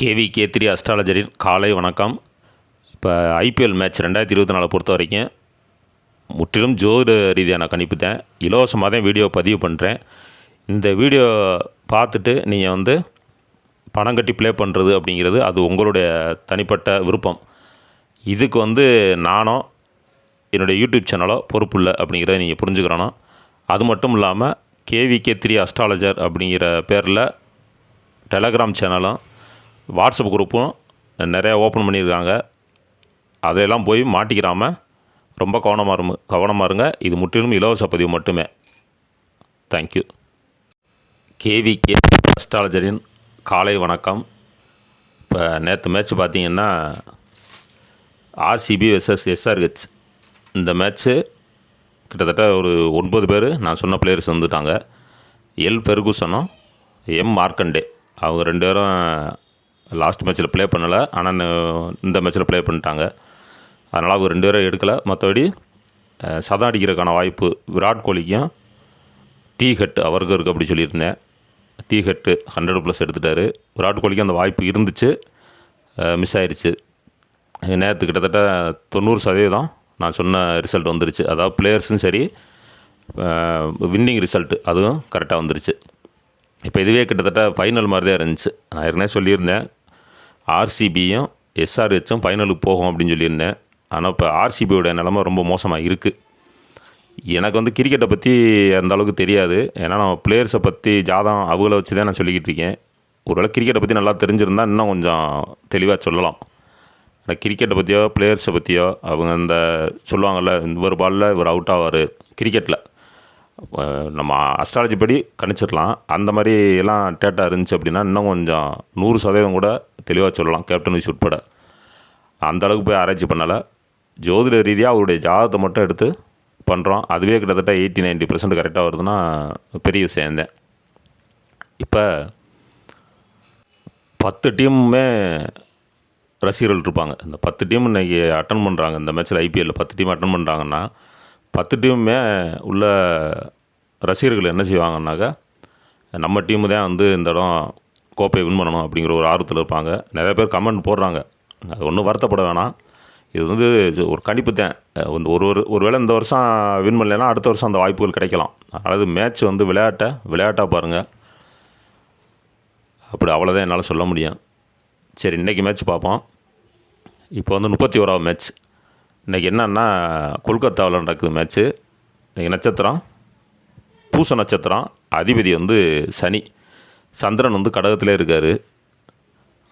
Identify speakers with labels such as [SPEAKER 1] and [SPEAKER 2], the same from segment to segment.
[SPEAKER 1] KVK3 அஸ்ட்ராலஜரின் காலை வணக்கம். இப்போ ஐபிஎல் மேட்ச் 2024 பொறுத்த வரைக்கும் முற்றிலும் ஜோதிட ரீதியான கணிப்பு தான். இலவசமாக தான் வீடியோ பதிவு பண்ணுறேன். இந்த வீடியோ பார்த்துட்டு நீங்கள் பணம் கட்டி ப்ளே பண்ணுறது அப்படிங்கிறது அது உங்களுடைய தனிப்பட்ட விருப்பம். இதுக்கு நானோ என்னுடைய யூடியூப் சேனலோ பொறுப்பு இல்லை அப்படிங்கிறத நீங்கள் புரிஞ்சுக்கிறணும். அது மட்டும் இல்லாமல் KVK3 அஸ்ட்ராலஜர் அப்படிங்கிற பேரில் டெலகிராம் சேனலும் வாட்ஸ்அப் குரூப்பும் நிறையா ஓப்பன் பண்ணியிருக்காங்க. அதையெல்லாம் போய் மாட்டிக்கிறாமல் ரொம்ப கவனமாக இருங்க. இது முற்றிலும் இலவச பதிவு மட்டுமே. தேங்க்யூ. KVK அஸ்ட்ராலஜரின் காலை வணக்கம். இப்போ நேற்று மேட்ச் பார்த்திங்கன்னா RCB வெர்சஸ் SRH. இந்த மேட்ச்சு கிட்டத்தட்ட ஒரு 9 பேர் நான் சொன்ன பிளேயர்ஸ் வந்துட்டாங்க. எல் ஃபெர்குசனும் மார்க்கண்டே அவங்க 2 பேரும் லாஸ்ட் மேட்ச்சில் ப்ளே பண்ணலை. ஆனால் இந்த மேட்ச்சில் ப்ளே பண்ணிட்டாங்க. அதனால் அவங்க 2 பேரும் எடுக்கலை. மற்றபடி சதம் அடிக்கிறதுக்கான வாய்ப்பு விராட் கோலிக்கும் ஹெட் அவருக்கு இருக்குது அப்படி சொல்லியிருந்தேன். ஹெட்டு 100+ எடுத்துட்டார். விராட் கோலிக்கும் அந்த வாய்ப்பு இருந்துச்சு, மிஸ் ஆயிடுச்சு. நேற்று கிட்டத்தட்ட 90% நான் சொன்ன ரிசல்ட் வந்துருச்சு. அதாவது பிளேயர்ஸும் சரி, வின்னிங் ரிசல்ட்டு அதுவும் கரெக்டாக வந்துருச்சு. இப்போ இதுவே கிட்டத்தட்ட ஃபைனல் மாதிரி தான் இருந்துச்சு. நான் ஏற்கனவே சொல்லியிருந்தேன் RCBயும் SRHம் ஃபைனலுக்கு போகும் அப்படின்னு சொல்லியிருந்தேன். ஆனால் இப்போ RCBயோட நிலமை ரொம்ப மோசமாக இருக்குது. எனக்கு கிரிக்கெட்டை பற்றி அந்த அளவுக்கு தெரியாது. ஏன்னா நான் பிளேயர்ஸை பற்றி ஜாதகம் அவங்கள வச்சு தான் நான் சொல்லிக்கிட்டு இருக்கேன். ஒருவேளை கிரிக்கெட்டை பற்றி நல்லா தெரிஞ்சிருந்தால் இன்னும் கொஞ்சம் தெளிவாக சொல்லலாம். ஆனால் கிரிக்கெட்டை பற்றியோ பிளேயர்ஸை பற்றியோ அவங்க இந்த சொல்லுவாங்கள்ல, இவர் பாலில் இவர் அவுட் ஆவார் கிரிக்கெட்டில், நம்ம அஸ்ட்ராலஜி படி கணிச்சிடலாம். அந்த மாதிரி எல்லாம் டேட்டா இருந்துச்சு அப்படின்னா இன்னும் கொஞ்சம் 100% கூட தெளிவாக சொல்லலாம், கேப்டன் வைஸ் உட்பட. அந்தளவுக்கு போய் ஆராய்ச்சி பண்ணலை. ஜோதிட ரீதியாக அவருடைய ஜாதகத்தை மட்டும் எடுத்து பண்ணுறோம். அதுவே கிட்டத்தட்ட 80-90% கரெக்டாக வருதுன்னா பெரிய விஷயந்தேன். இப்போ 10 டீமுமே ரசிகர்கள் இருப்பாங்க. இந்த 10 டீம் இன்றைக்கி அட்டன் பண்ணுறாங்க. இந்த மேட்ச்சில் IPL 10 டீம் அட்டன் பண்ணுறாங்கன்னா 10 டீமுமே உள்ள ரசிகர்கள் என்ன செய்வாங்கன்னாக்கா, நம்ம டீமு தான் இந்த இடம் கோப்பையை வின் பண்ணணும் அப்படிங்கிற ஒரு ஆர்வத்தில் இருப்பாங்க. நிறைய பேர் கமெண்ட் போடுறாங்க. அது ஒன்றும் வருத்தப்பட வேணாம். இது ஒரு கணிப்பு தான். ஒரு வேளை இந்த வருஷம் வின் பண்ணலைன்னா அடுத்த வருஷம் அந்த வாய்ப்புகள் கிடைக்கலாம். அதாவது மேட்ச் விளையாட்டாக பாருங்கள். அப்படி அவ்வளோதான் என்னால் சொல்ல முடியும். சரி, இன்றைக்கி மேட்ச் பார்ப்போம். இப்போ 31வது மேட்ச். இன்றைக்கி என்னன்னா, கொல்கத்தாவில் நடக்குது மேட்ச்சு. இன்றைக்கி நட்சத்திரம் பூச நட்சத்திரம். அதிபதி சனி. சந்திரன் கடகத்திலே இருக்கார்.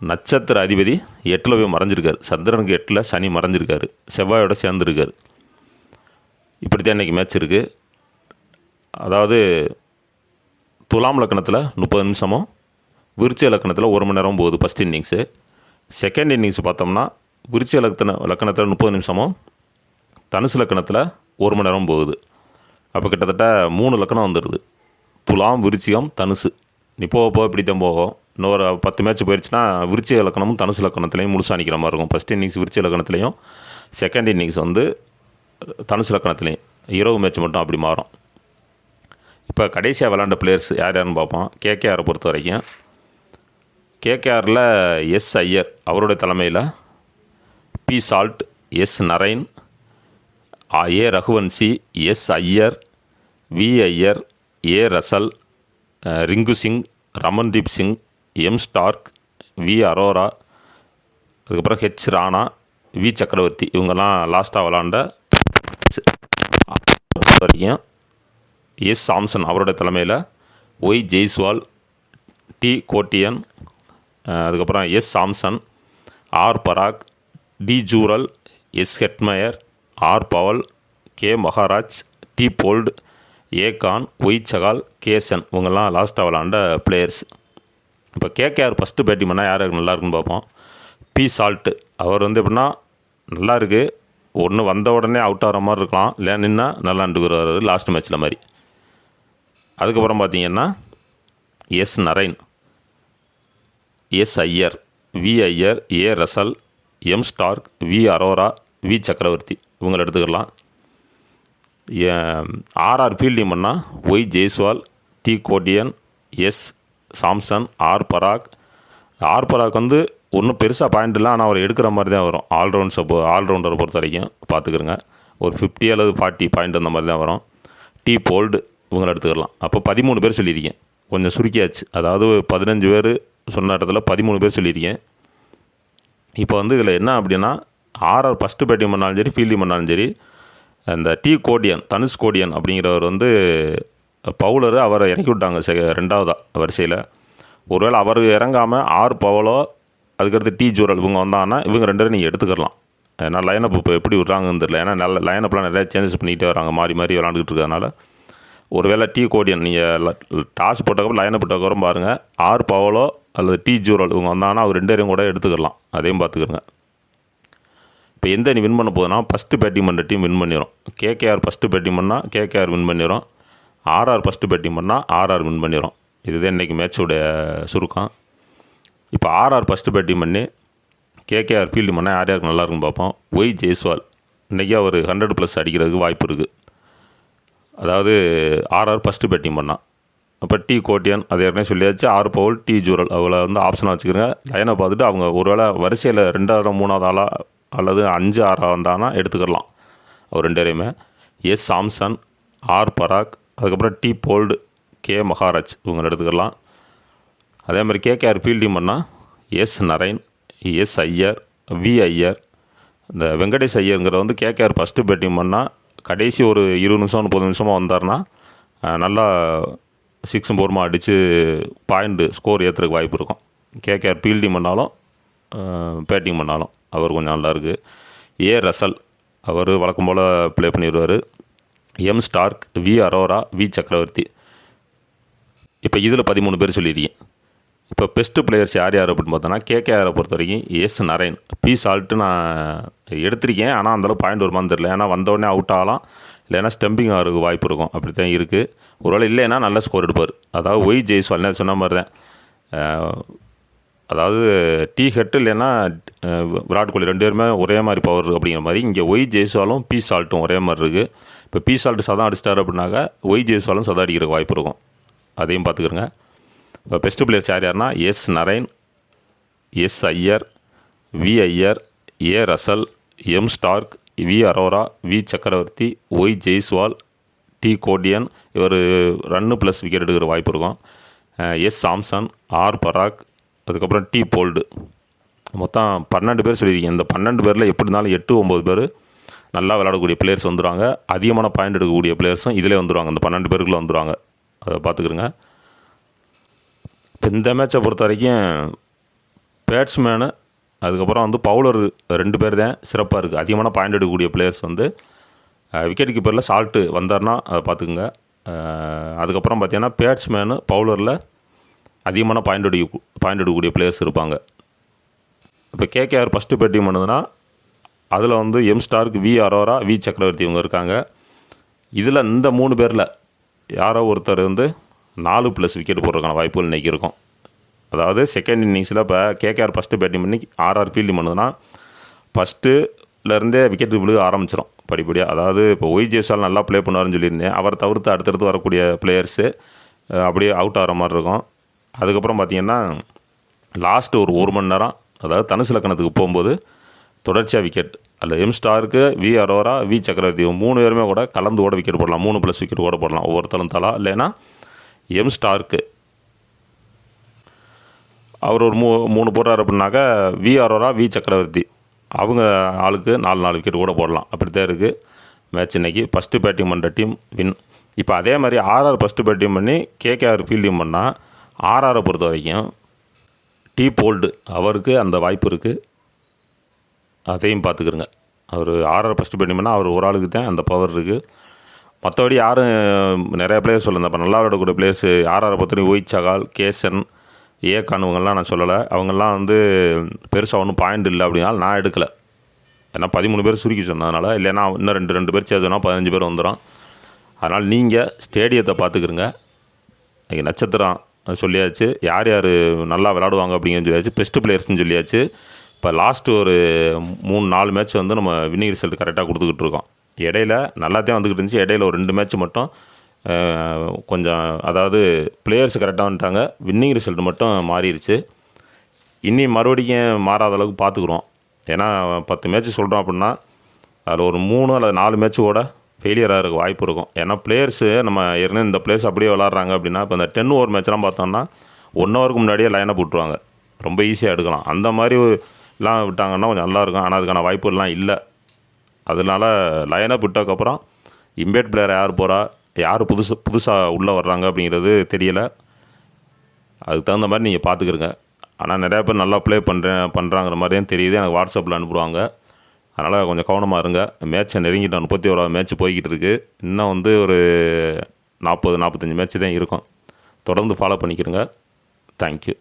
[SPEAKER 1] நட்சத்திர அதிபதி 8ல் போய் மறைஞ்சிருக்கார். சந்திரனுக்கு 8ல் சனி மறைஞ்சிருக்கார். செவ்வாயோடு சேர்ந்துருக்கார். இப்படி தான் இன்றைக்கி மேட்ச் இருக்குது. அதாவது துலாம் லக்கணத்தில் 30 நிமிஷமும், விருச்சிக லக்கணத்தில் 1 மணி நேரம் போகுது ஃபஸ்ட் இன்னிங்ஸு. செகண்ட் இன்னிங்ஸ் பார்த்தோம்னா விருச்சிக லக்கணத்தில் 30 நிமிஷமும், தனுசு லக்கணத்தில் 1 மணி நேரம் போகுது. அப்போ கிட்டத்தட்ட 3 லக்கணம் வந்துடுது. துலாம், விருச்சிகம், தனுசு. நீ போக இப்படி தான் போகும். இன்னொரு 10 மேட்ச் போயிடுச்சுன்னா விருச்சிக லக்கணமும் தனுசு லக்கணத்துலேயும் முழுசாக நிற்கிற மாதிரி இருக்கும். ஃபஸ்ட் இன்னிங்ஸ் விருச்சிக லக்கணத்துலேயும், செகண்ட் இன்னிங்ஸ் தனுசு லக்கணத்துலேயும். இரவு மேட்ச் மட்டும் அப்படி மாறும். இப்போ கடைசியாக விளாண்ட பிளேயர்ஸ் யாருன்னு பார்ப்போம். KKRை பொறுத்த வரைக்கும் KKRல ஐயர் அவருடைய தலைமையில் P Salt, Narine, Raghuvanshi, Iyer, Iyer, Russell, Rinku Singh, Ramandeep Singh, Starc, Arora, அதுக்கப்புறம் ராணா, சக்கரவர்த்தி. இவங்கெல்லாம் லாஸ்ட்டாக விளாண்ட வரைக்கும். சாம்சன் அவருடைய தலைமையில் ஜெய்ஸ்வால், கோட்டியன், அதுக்கப்புறம் Samson, Parag, Jurel, Hetmyer, Powell, Maharaj, Boult, Khan, Chahal, கேசன். இவங்கெல்லாம் லாஸ்ட்டாக விளாண்ட பிளேயர்ஸ். இப்போ KKR ஃபஸ்ட்டு பேட்டிங் பண்ணால் யார் நல்லா இருக்குன்னு பார்ப்போம். P சால்ட்டு அவர் எப்படின்னா நல்லா இருக்குது. ஒன்று வந்த உடனே அவுட் ஆகிற மாதிரி இருக்கலாம், இல்லை நின்னா நல்லா வருவார் லாஸ்ட் மேட்ச்சில் மாதிரி. அதுக்கப்புறம் பார்த்தீங்கன்னா நரைன், ஐயர், ஐயர், ரசல், ஸ்டார்க், அரோரா, சக்கரவர்த்தி. இவங்களை எடுத்துக்கலாம். ஃபீல்டிங் பண்ணால் ஜெய்ஸ்வால், கோட்டியன், சாம்சன், பராக், ஆர்பராக் வந்து ஒன்றும் பெருசாக பாயிண்ட் இல்லை, ஆனால் அவர் எடுக்கிற மாதிரி தான் வரும். ஆல்ரவுண்டரை பொறுத்த வரைக்கும் பார்த்துக்கிறங்க. ஒரு 50 அல்லது 40 பாயிண்ட் அந்த மாதிரி தான் வரும். டீ போல்டு இவங்களை எடுத்துக்கலாம். அப்போ 13 பேர் சொல்லியிருக்கேன், கொஞ்சம் சுருக்கியாச்சு. அதாவது 15 பேர் சொன்ன இடத்துல 13 பேர் சொல்லியிருக்கேன். இப்போ வந்து இதில் என்ன அப்படின்னா, ஆர்ஆர் ஃபஸ்ட்டு பேட்டிங் பண்ணாலும் சரி, ஃபீல்டிங் பண்ணாலும் சரி, அந்த தனுஷ் கோடியன் அப்படிங்கிறவர் வந்து பவுலரு அவரை இறக்கி விட்டாங்க 2வது வரிசையில். ஒருவேளை அவர் இறங்காமல் பவலோ அதுக்கடுத்து ஜூரல் இவங்க வந்தாங்கன்னா இவங்க 2 பேரும் நீங்கள் எடுத்துக்கலாம். ஏன்னா லைனப் இப்போ எப்படி விட்றாங்கன்னு தெரியல. ஏன்னா லைனப்லாம் நிறையா சேஞ்சஸ் பண்ணிக்கிட்டே வராங்க, மாறி மாறி விளாண்டுக்கிட்டு இருக்கிறதுனால. ஒருவேளை கோடியன் நீங்கள் டாஸ் போட்டக்கப்புறம் லைனப் போட்டக்கப்புறம் பாருங்கள், பவலோ அல்லது ஜூரல் இவங்க வந்தாங்கன்னா அவர் 2 பேரையும் கூட எடுத்துக்கலாம். அதையும் பார்த்துக்கிறங்க. இப்போ எந்த அணி வின் பண்ண போதுன்னா, ஃபஸ்ட்டு பேட்டிங் பண்ணுற டீம் வின் பண்ணிடும். கேகேஆர் ஃபஸ்ட்டு பேட்டிங் பண்ணால் கேகேஆர் வின் பண்ணிடும். ஆர்ஆர் ஃபஸ்ட்டு பேட்டிங் பண்ணால் ஆர்ஆர் வின் பண்ணிடும். இதுதான் இன்றைக்கி மேட்சோடைய சுருக்கம். இப்போ ஆர்ஆர் ஃபஸ்ட்டு பேட்டிங் பண்ணி கேகேஆர் ஃபீல்டிங் பண்ணால் யார் யாருக்கு நல்லாயிருக்குன்னு பார்ப்போம். ஒய் ஜெய்ஸ்வால் இன்றைக்கி அவர் 100+ அடிக்கிறதுக்கு வாய்ப்பு இருக்குது. அதாவது ஆர்ஆர் ஃபஸ்ட்டு பேட்டிங் பண்ணால். அப்போ கோடியன் அது ஏற்கனவே சொல்லியாச்சு. பவுல் ஜூரல் அவளை வந்து ஆப்ஷனாக வச்சுக்கிறங்க. லைனை பார்த்துட்டு அவங்க ஒருவேளை வரிசையில் 2வது 3வது ஆளாக அல்லது 5 6 வந்தாங்கன்னா எடுத்துக்கலாம் அவர் 2 பேரையுமே. சாம்சன், பராக், அதுக்கப்புறம் போல்டு, மகாராஜ் இவங்க எடுத்துக்கலாம். அதே மாதிரி கேகேஆர் ஃபீல்டிங் பண்ணால் நரைன், ஐயர், ஐயர். இந்த வெங்கடேஷ் ஐயருங்கிற வந்து கேகேஆர் ஃபஸ்ட்டு பேட்டிங் பண்ணால் கடைசி ஒரு 20 நிமிஷம் 30 நிமிஷமாக வந்தார்னா நல்லா 6 4 அடித்து பாயிண்ட்டு ஸ்கோர் ஏற்றுறதுக்கு வாய்ப்பு இருக்கும். கேகேஆர் ஃபீல்டிங் பண்ணாலும் பேட்டிங் பண்ணாலும் அவர் கொஞ்சம் நல்லாயிருக்கு. ரசல் அவர் வழக்கம் போல் ப்ளே பண்ணிடுவார். ஸ்டார்க், அரோரா, சக்கரவர்த்தி. இப்போ இதில் 13 பேர் சொல்லியிருக்கேன். இப்போ பெஸ்ட்டு பிளேயர்ஸ் யார் யார் அப்படின்னு பார்த்தோன்னா, கேகேஆரை பொறுத்த வரைக்கும் நரைன், சால்ட்டு நான் எடுத்திருக்கேன். ஆனால் அந்தளவு பாயிண்ட் வருமானு தெரியல. ஏன்னா வந்தோடனே அவுட் ஆகலாம், இல்லைன்னா ஸ்டம்பிங் ஆகிறதுக்கு வாய்ப்பு இருக்கும். அப்படி தான் இருக்குது. ஒருவேளை இல்லைன்னா நல்ல ஸ்கோர் எடுப்பார். அதாவது ஒய் ஜெய்ஸ்வால் நான் சொன்ன மாதிரி தான். அதாவது ஹெட்டு இல்லைன்னா விராட் கோலி 2 பேருமே ஒரே மாதிரி பவர் அப்படிங்கிற மாதிரி இங்கே ஒய் ஜெய்ஸ்வாலும் சால்ட்டும் ஒரே மாதிரி இருக்குது. இப்போ சால்ட்டு சதம் அடிச்சிட்டார் அப்படின்னாக்கா ஒய் ஜெய்ஸ்வாலும் சதம் அடிக்கிறதுக்கு வாய்ப்பு இருக்கும். அதையும் பார்த்துக்கிறங்க. இப்போ பெஸ்ட்டு பிளேயர்ஸ் யார் யாருன்னா, நரைன், ஐயர், ஐயர், ரசல், ஸ்டார்க், அரோரா, சக்கரவர்த்தி, ஒய் ஜெய்ஸ்வால், கோடியன் இவர் 2+ விக்கெட் எடுக்கிற வாய்ப்பு இருக்கும். சாம்சன், பராக், அதுக்கப்புறம் போல்டு. மொத்தம் 12 பேர் சொல்லியிருக்கேன். இந்த 12 பேரில் எப்படி இருந்தாலும் 8 9 பேர் நல்லா விளையாடக்கூடிய பிளேயர்ஸ் வந்துடுவாங்க. அதிகமான பாயிண்ட் எடுக்கக்கூடிய பிளேயர்ஸும் இதிலே வந்துடுவாங்க. இந்த 12 பேருக்குள்ளே வந்துடுவாங்க. அதை பார்த்துக்குறங்க. இப்போ இந்த மேட்சை பொறுத்த வரைக்கும் பேட்ஸ்மேனு அதுக்கப்புறம் வந்து பவுலர் 2 பேர் தான் சிறப்பாக இருக்குது. அதிகமான பாயிண்ட் எடுக்கக்கூடிய பிளேயர்ஸ் வந்து விக்கெட் கீப்பரில் சால்ட்டு வந்தார்னா அதை பார்த்துக்குங்க. அதுக்கப்புறம் பார்த்தீங்கன்னா பேட்ஸ்மேனு பவுலரில் அதிகமான பாயிண்ட் எடுக்கக்கூடிய பிளேயர்ஸ் இருப்பாங்க. இப்போ கேகேஆர் ஃபஸ்ட்டு பேட்டிங் பண்ணுதுன்னா அதில் வந்து ஸ்டார்க், அரோரா, சக்கரவர்த்தி இவங்க இருக்காங்க. இதில் இந்த 3 பேரில் யாரோ ஒருத்தர் வந்து 4+ விக்கெட் போடுறதுக்கான வாய்ப்புகள் இன்றைக்கி இருக்கும். அதாவது செகண்ட் இன்னிங்ஸில் இப்போ கேகேஆர் ஃபஸ்ட்டு பேட்டிங் பண்ணி ஆர்ஆர் ஃபீல்டிங் பண்ணுதுன்னா ஃபஸ்ட்டுலேருந்தே விக்கெட் விழுக ஆரம்பிச்சிடும் படிப்படியாக. அதாவது இப்போ ஒய் ஜெய்ஸ்வால் நல்லா ப்ளே பண்ணுவார்னு சொல்லியிருந்தேன். அவர் தவிர்த்து அடுத்தடுத்து வரக்கூடிய பிளேயர்ஸு அப்படியே அவுட் ஆகிற மாதிரி இருக்கும். அதுக்கப்புறம் பார்த்திங்கன்னா லாஸ்ட்டு ஒரு 1 மணி நேரம், அதாவது தனுசு லக்கணத்துக்கு போகும்போது தொடர்ச்சியாக விக்கெட் அதில் ஸ்டாருக்கு, அரோரா, சக்கரவர்த்தி 3 பேருமே கூட கலந்து கூட விக்கெட் போடலாம். 3+ விக்கெட் கூட போடலாம் ஒவ்வொருத்தரும் தலா. இல்லைன்னா ஸ்டார்க்கு அவர் ஒரு 3 போடுறாரு அப்படின்னாக்கா அரோரா, சக்கரவர்த்தி அவங்க ஆளுக்கு 4 விக்கெட் கூட போடலாம். அப்படி தான் இருக்குது மேட்ச் இன்றைக்கி. ஃபஸ்ட்டு பேட்டிங் பண்ணுற டீம் வின். இப்போ அதே மாதிரி ஆர்ஆர் ஃபஸ்ட்டு பேட்டிங் பண்ணி கேகேஆர் ஃபீல்டிங் பண்ணால் ஆர்ஆரை பொறுத்த வரைக்கும் போல்டு அவருக்கு அந்த வாய்ப்பு இருக்குது. அதையும் பார்த்துக்குறங்க. அவர் ஆர்ஆர் ஃபஸ்ட்டு பேட்டிங் பண்ணால் அவர் ஒரு ஆளுக்கு தான் அந்த பவர் இருக்குது. மற்றபடி யாரும் நிறையா பிளேயர்ஸ் சொல்லுங்கள். இப்போ நல்லா விளையாடக்கூடிய பிளேயர்ஸ் ஆர்ஆரை பொறுத்தவரைக்கும் ஒய் சகால், கேசன், கான் இவங்கெல்லாம் நான் சொல்லலை. அவங்கெல்லாம் வந்து பெருசாக ஒன்றும் பாயிண்ட் இல்லை அப்படின்னாலும் நான் எடுக்கலை. ஏன்னா 13 பேர் சுருக்கி சொன்னதுனால. இல்லைன்னா இன்னும் 2 பேர் சேர்த்தோன்னா 15 பேர் வந்துடும். அதனால் நீங்கள் ஸ்டேடியத்தை பார்த்துக்குறங்க. இன்றைக்கி நட்சத்திரம் சொல்லியாச்சு, யார் யார் நல்லா விளையாடுவாங்க அப்படிங்கிறது சொல்லியாச்சு, பெஸ்ட்டு பிளேயர்ஸ்னு சொல்லியாச்சு. இப்போ லாஸ்ட்டு ஒரு 3-4 மேட்ச் வந்து நம்ம வின்னிங் ரிசல்ட் கரெக்டாக கொடுத்துக்கிட்டு இருக்கோம். இடையில நல்லாத்தையும் வந்துக்கிட்டு இருந்துச்சு. இடையில ஒரு 2 மேட்ச் மட்டும் கொஞ்சம், அதாவது பிளேயர்ஸ் கரெக்டாக வந்துட்டாங்க, வின்னிங் ரிசல்ட் மட்டும் மாறிடுச்சு. இனி மறுபடியும் மாறாத அளவுக்கு பார்த்துக்குறோம். ஏன்னா 10 மேட்ச்சு சொல்கிறோம் அப்படின்னா அதில் ஒரு 3 அல்லது 4 மேட்ச்சு கூட ஃபெயிலியர் ஆகிறதுக்கு வாய்ப்பு இருக்கும். ஏன்னா பிளேயர்ஸு நம்ம ஏற்கனவே இந்த பிளேயர்ஸ் அப்படியே விளாட்றாங்க அப்படின்னா இப்போ இந்த 10 ஓவர் மேட்ச்லாம் பார்த்தோம்னா 1 ஹவருக்கு முன்னாடியே லைனை விட்ருவாங்க, ரொம்ப ஈஸியாக எடுக்கலாம். அந்த மாதிரிலாம் விட்டாங்கன்னா கொஞ்சம் நல்லாயிருக்கும். ஆனால் அதுக்கான வாய்ப்புகள்லாம் இல்லை. அதனால லைனப் விட்டதுக்கப்புறம் இம்பேக்ட் பிளேயர் யார் போகிறா, யார் புதுசாக உள்ளே வர்றாங்க அப்படிங்கிறது தெரியலை. அதுக்கு தகுந்த மாதிரி நீங்கள் பார்த்துக்கிருங்க. ஆனால் நிறையா பேர் நல்லா ப்ளே பண்ணுறாங்கிற மாதிரியும் தெரியுது, எனக்கு வாட்ஸ்அப்பில் அனுப்புவாங்க. அதனால் கொஞ்சம் கவனமாக இருங்க. மேட்ச்சை நெருங்கிட்டோம், 31வது மேட்ச் போய்கிட்டு இருக்குது. இன்னும் ஒரு 40-45 மேட்ச்சு தான் இருக்கும். தொடர்ந்து ஃபாலோ பண்ணிக்கிறங்க. தேங்க்யூ.